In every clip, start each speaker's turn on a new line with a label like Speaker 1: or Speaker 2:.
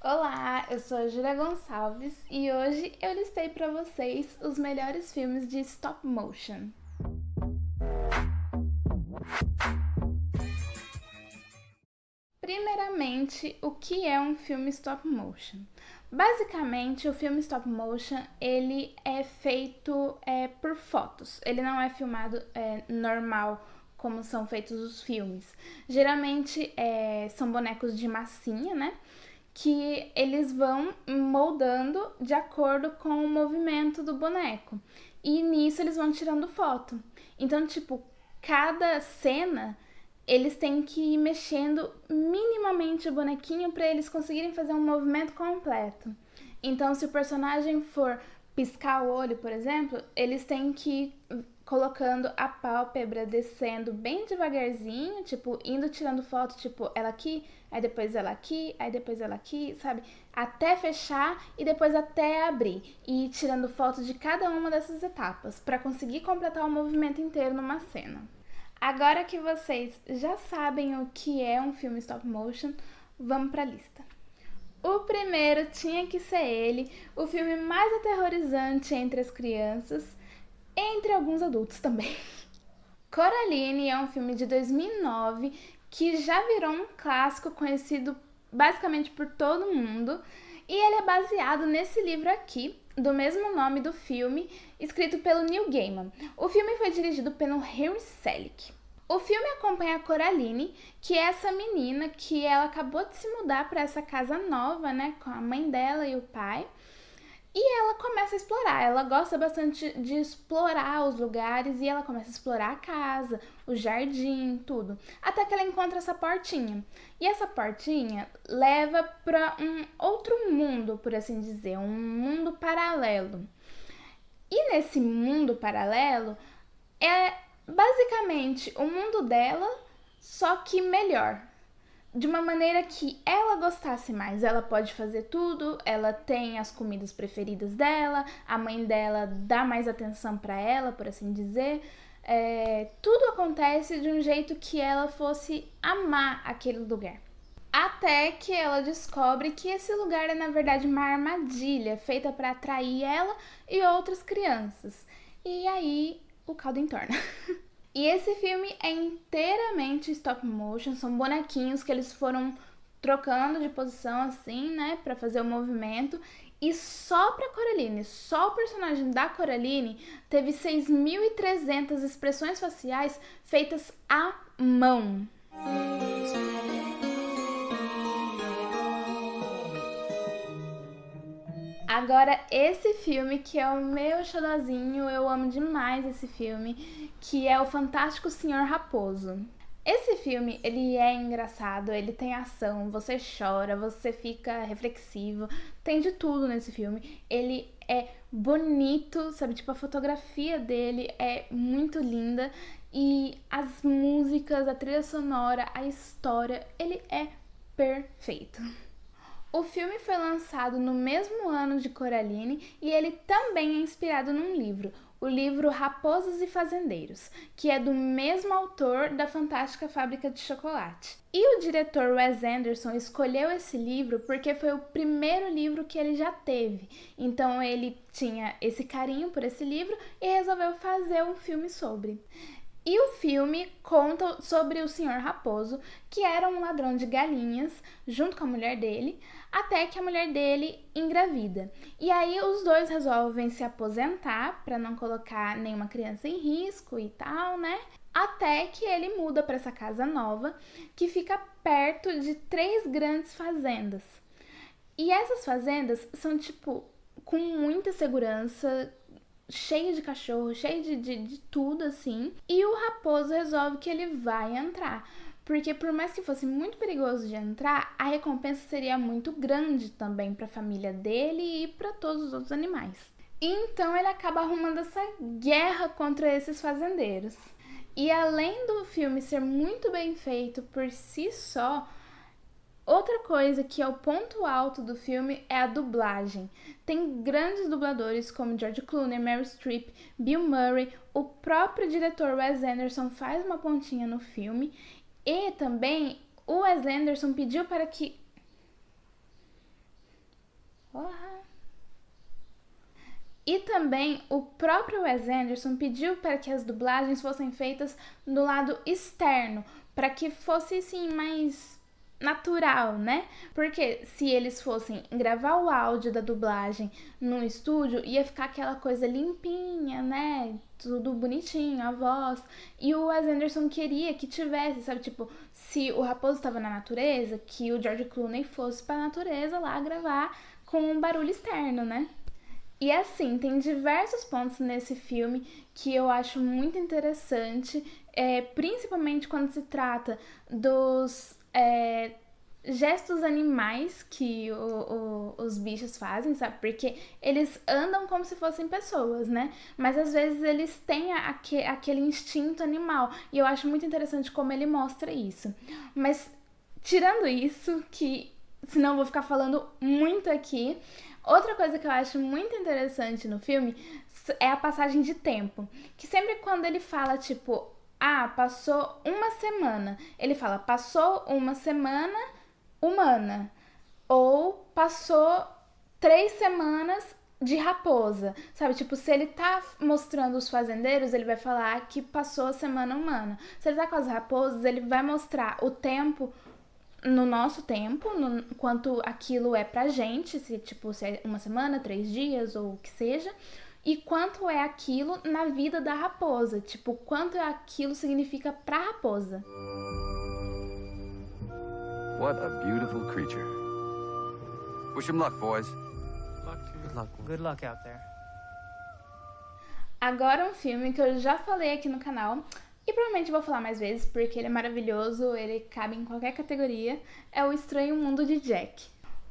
Speaker 1: Olá, eu sou a Júlia Gonçalves e hoje eu listei para vocês os melhores filmes de stop motion. Primeiramente, o que é um filme stop motion? Basicamente, o filme stop motion ele é feito por fotos. Ele não é filmado normal como são feitos os filmes. Geralmente são bonecos de massinha, né? Que eles vão moldando de acordo com o movimento do boneco. E nisso eles vão tirando foto. Então, tipo, cada cena eles têm que ir mexendo minimamente o bonequinho para eles conseguirem fazer um movimento completo. Então, se o personagem for piscar o olho, por exemplo, eles têm que ir colocando a pálpebra descendo bem devagarzinho, tipo, indo tirando foto, tipo, ela aqui, aí depois ela aqui, aí depois ela aqui, sabe? Até fechar e depois até abrir. E ir tirando fotos de cada uma dessas etapas, para conseguir completar o movimento inteiro numa cena. Agora que vocês já sabem o que é um filme stop motion, vamos para a lista. O primeiro tinha que ser ele, o filme mais aterrorizante entre as crianças, entre alguns adultos também. Coraline é um filme de 2009 que já virou um clássico conhecido basicamente por todo mundo, e ele é baseado nesse livro aqui, do mesmo nome do filme, escrito pelo Neil Gaiman. O filme foi dirigido pelo Henry Selick. O filme acompanha a Coraline, que é essa menina que ela acabou de se mudar para essa casa nova, né, com a mãe dela e o pai. E ela começa a explorar, ela gosta bastante de explorar os lugares e ela começa a explorar a casa, o jardim, tudo. Até que ela encontra essa portinha. E essa portinha leva para um outro mundo, por assim dizer, um mundo paralelo. E nesse mundo paralelo é basicamente o mundo dela, só que melhor, de uma maneira que ela gostasse mais. Ela pode fazer tudo, ela tem as comidas preferidas dela, a mãe dela dá mais atenção para ela, por assim dizer. Tudo acontece de um jeito que ela fosse amar aquele lugar. Até que ela descobre que esse lugar é na verdade uma armadilha feita para atrair ela e outras crianças. E aí o caldo entorna. E esse filme é inteiramente stop motion, são bonequinhos que eles foram trocando de posição assim, né, para fazer o movimento. E só pra Coraline, só o personagem da Coraline teve 6.300 expressões faciais feitas à mão. Agora, esse filme que é o meu xodozinho, eu amo demais esse filme, que é o Fantástico Senhor Raposo. Esse filme, ele é engraçado, ele tem ação, você chora, você fica reflexivo, tem de tudo nesse filme. Ele é bonito, sabe? Tipo, a fotografia dele é muito linda e as músicas, a trilha sonora, a história, ele é perfeito. O filme foi lançado no mesmo ano de Coraline e ele também é inspirado num livro, o livro Raposas e Fazendeiros, que é do mesmo autor da Fantástica Fábrica de Chocolate. E o diretor Wes Anderson escolheu esse livro porque foi o primeiro livro que ele já teve. Então ele tinha esse carinho por esse livro e resolveu fazer um filme sobre. E o filme conta sobre o Senhor Raposo, que era um ladrão de galinhas, junto com a mulher dele, até que a mulher dele engravida. E aí os dois resolvem se aposentar para não colocar nenhuma criança em risco e tal, né? Até que ele muda para essa casa nova, que fica perto de 3 grandes fazendas. E essas fazendas são, tipo, com muita segurança, cheio de cachorro, cheio de tudo assim. E o raposo resolve que ele vai entrar. Porque por mais que fosse muito perigoso de entrar, a recompensa seria muito grande também para a família dele e para todos os outros animais. Então ele acaba arrumando essa guerra contra esses fazendeiros. E além do filme ser muito bem feito por si só, outra coisa que é o ponto alto do filme é a dublagem. Tem grandes dubladores como George Clooney, Meryl Streep, Bill Murray, o próprio diretor Wes Anderson faz uma pontinha no filme e também o Wes Anderson pediu para que também o próprio Wes Anderson pediu para que as dublagens fossem feitas do lado externo, para que fosse assim mais natural, né? Porque se eles fossem gravar o áudio da dublagem num estúdio, ia ficar aquela coisa limpinha, né? Tudo bonitinho, a voz. E o Wes Anderson queria que tivesse, sabe? Tipo, se o Raposo estava na natureza, que o George Clooney fosse pra natureza lá gravar com um barulho externo, né? E assim, tem diversos pontos nesse filme que eu acho muito interessante, principalmente quando se trata dos gestos animais que os bichos fazem, sabe? Porque eles andam como se fossem pessoas, né? Mas às vezes eles têm aquele instinto animal. E eu acho muito interessante como ele mostra isso. Mas tirando isso, que senão eu vou ficar falando muito aqui, outra coisa que eu acho muito interessante no filme é a passagem de tempo. Que sempre quando ele fala, tipo, passou uma semana, ele fala, passou uma semana humana. Ou passou 3 semanas de raposa, sabe? Tipo, se ele tá mostrando os fazendeiros, ele vai falar que passou a semana humana. Se ele tá com as raposas, ele vai mostrar o tempo no nosso tempo, quanto aquilo é pra gente, se é uma semana, 3 dias ou o que seja, e quanto é aquilo na vida da raposa, tipo, quanto aquilo significa pra raposa.
Speaker 2: What a beautiful creature. Wish him luck, boys.
Speaker 3: Good luck out there.
Speaker 1: Agora um filme que eu já falei aqui no canal, e provavelmente vou falar mais vezes, porque ele é maravilhoso, ele cabe em qualquer categoria, é O Estranho Mundo de Jack.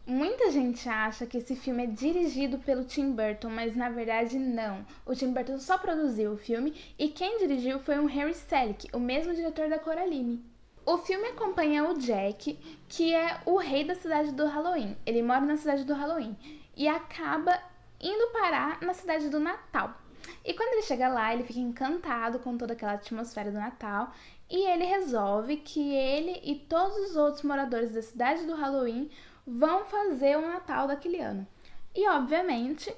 Speaker 1: Muita gente acha que esse filme é dirigido pelo Tim Burton, mas na verdade não. O Tim Burton só produziu o filme e quem dirigiu foi o Harry Selick, o mesmo diretor da Coraline. O filme acompanha o Jack, que é o rei da cidade do Halloween. Ele mora na cidade do Halloween e acaba indo parar na cidade do Natal. E quando ele chega lá, ele fica encantado com toda aquela atmosfera do Natal e ele resolve que ele e todos os outros moradores da cidade do Halloween vão fazer o Natal daquele ano. E, obviamente,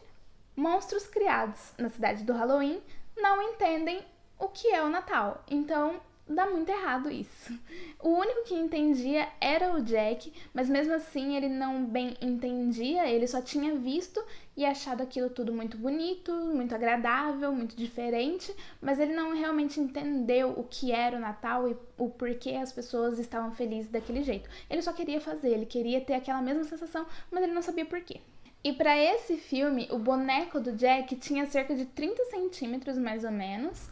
Speaker 1: monstros criados na cidade do Halloween não entendem o que é o Natal. Então, dá muito errado isso. O único que entendia era o Jack, mas mesmo assim ele não bem entendia, ele só tinha visto e achado aquilo tudo muito bonito, muito agradável, muito diferente, mas ele não realmente entendeu o que era o Natal e o porquê as pessoas estavam felizes daquele jeito. Ele só queria fazer, ele queria ter aquela mesma sensação, mas ele não sabia porquê. E para esse filme, o boneco do Jack tinha cerca de 30 centímetros, mais ou menos,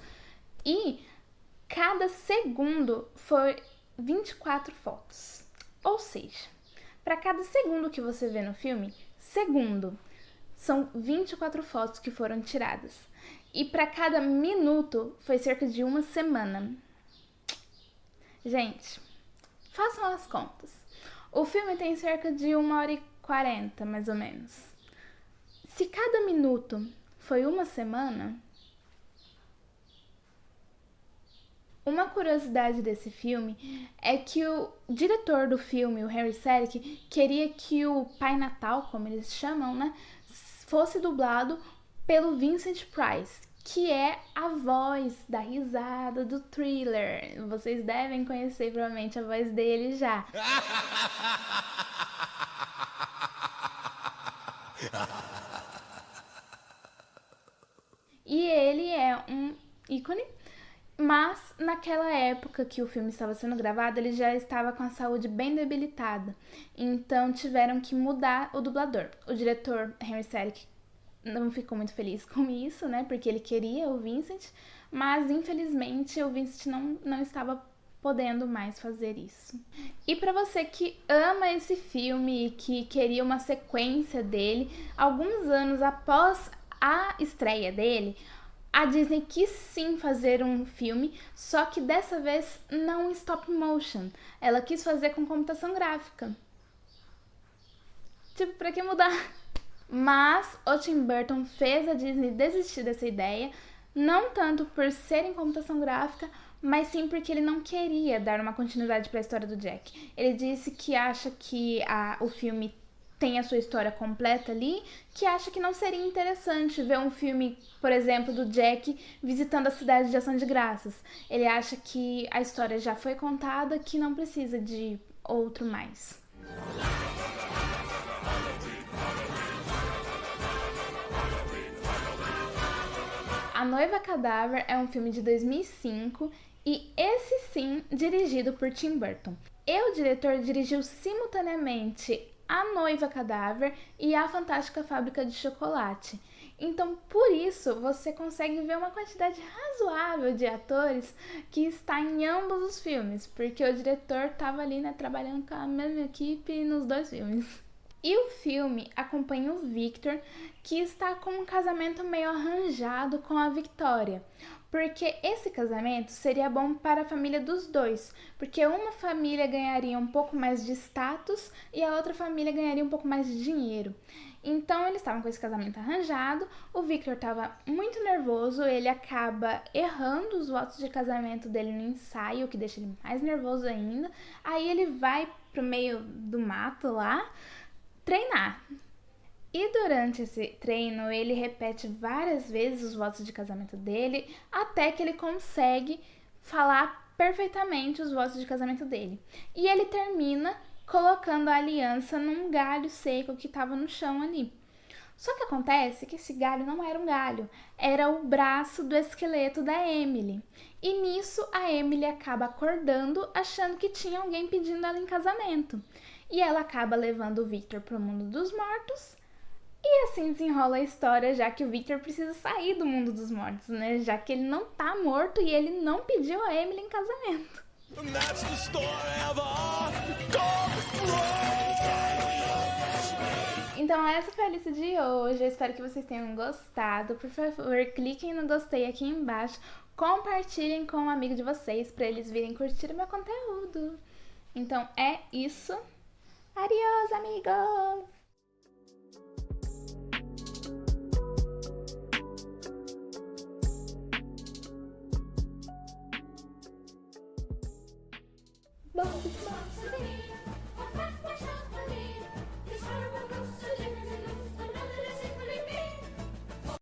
Speaker 1: e cada segundo foi 24 fotos. Ou seja, para cada segundo que você vê no filme, são 24 fotos que foram tiradas. E para cada minuto foi cerca de uma semana. Gente, façam as contas. O filme tem cerca de 1h40, mais ou menos. Se cada minuto foi uma semana, uma curiosidade desse filme é que o diretor do filme, o Harry Selick, queria que o Pai Natal, como eles chamam, né, fosse dublado pelo Vincent Price, que é a voz da risada do Thriller. Vocês devem conhecer provavelmente a voz dele já. E ele é um ícone. Mas naquela época que o filme estava sendo gravado, ele já estava com a saúde bem debilitada. Então tiveram que mudar o dublador. O diretor Henry Selick não ficou muito feliz com isso, né? Porque ele queria o Vincent, mas infelizmente o Vincent não estava podendo mais fazer isso. E para você que ama esse filme e que queria uma sequência dele, alguns anos após a estreia dele, a Disney quis sim fazer um filme, só que dessa vez não em stop motion. Ela quis fazer com computação gráfica. Tipo, pra que mudar? Mas o Tim Burton fez a Disney desistir dessa ideia, não tanto por ser em computação gráfica, mas sim porque ele não queria dar uma continuidade para a história do Jack. Ele disse que acha que o filme tem a sua história completa ali, que acha que não seria interessante ver um filme, por exemplo, do Jack visitando a cidade de Ação de Graças. Ele acha que a história já foi contada, que não precisa de outro mais. A Noiva Cadáver é um filme de 2005 e esse sim dirigido por Tim Burton. O diretor dirigiu simultaneamente A Noiva Cadáver e A Fantástica Fábrica de Chocolate. Então, por isso, você consegue ver uma quantidade razoável de atores que está em ambos os filmes, porque o diretor estava ali, né, trabalhando com a mesma equipe nos dois filmes. E o filme acompanha o Victor, que está com um casamento meio arranjado com a Victoria, porque esse casamento seria bom para a família dos dois, porque uma família ganharia um pouco mais de status e a outra família ganharia um pouco mais de dinheiro. Então eles estavam com esse casamento arranjado, o Victor estava muito nervoso, ele acaba errando os votos de casamento dele no ensaio, o que deixa ele mais nervoso ainda. Aí ele vai pro meio do mato lá treinar. E durante esse treino, ele repete várias vezes os votos de casamento dele, até que ele consegue falar perfeitamente os votos de casamento dele. E ele termina colocando a aliança num galho seco que estava no chão ali. Só que acontece que esse galho não era um galho, era o braço do esqueleto da Emily. E nisso a Emily acaba acordando, achando que tinha alguém pedindo ela em casamento. E ela acaba levando o Victor para o mundo dos mortos. E assim desenrola a história, já que o Victor precisa sair do mundo dos mortos, né? Já que ele não tá morto e ele não pediu a Emily em casamento. Então essa foi a lista de hoje, eu espero que vocês tenham gostado. Por favor, cliquem no gostei aqui embaixo, compartilhem com um amigo de vocês para eles virem curtir o meu conteúdo. Então é isso. Adiós, amigos! Bom,